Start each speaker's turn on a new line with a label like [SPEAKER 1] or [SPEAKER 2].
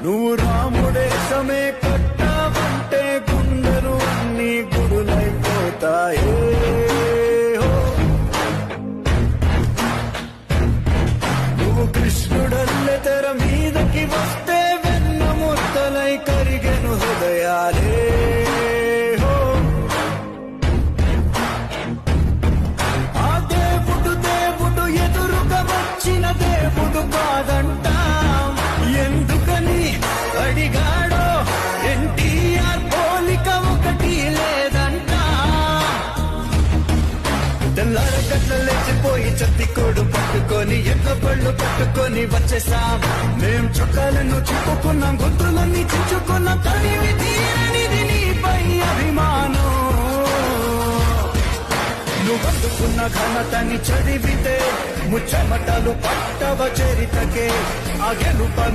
[SPEAKER 1] నువ్వు రాముడేశమే కట్టావంటే గుండెలు అన్ని గుడులైపోతాయే. నువ్వు కృష్ణుడల్లె తెర మీదకి వస్తే వెన్న ముద్దలై కరిగెను హృదయాలే. ఆ దేవుడు ఎదురుగా వచ్చిన దేవుడు కాదంట. ఎందుకని అడిగాడో ఎన్టీఆర్ పోలిక ఒకటి లేదంట. తెల్లారగట్ల లేచిపోయి చత్తికోడు పట్టుకొని ఎట్ల పళ్ళు పట్టుకొని వచ్చేసాం. మేం చుట్టాలను చుట్టుకున్నాం, గుర్తులన్నీ చించుకున్నాం. తనివి తీరనిది నీపై అభిమానం. నువ్వందుకున్న ఘనతని చదివితే ముచ్చమటలు పట్టవ చరితకే. ఆ గెలుప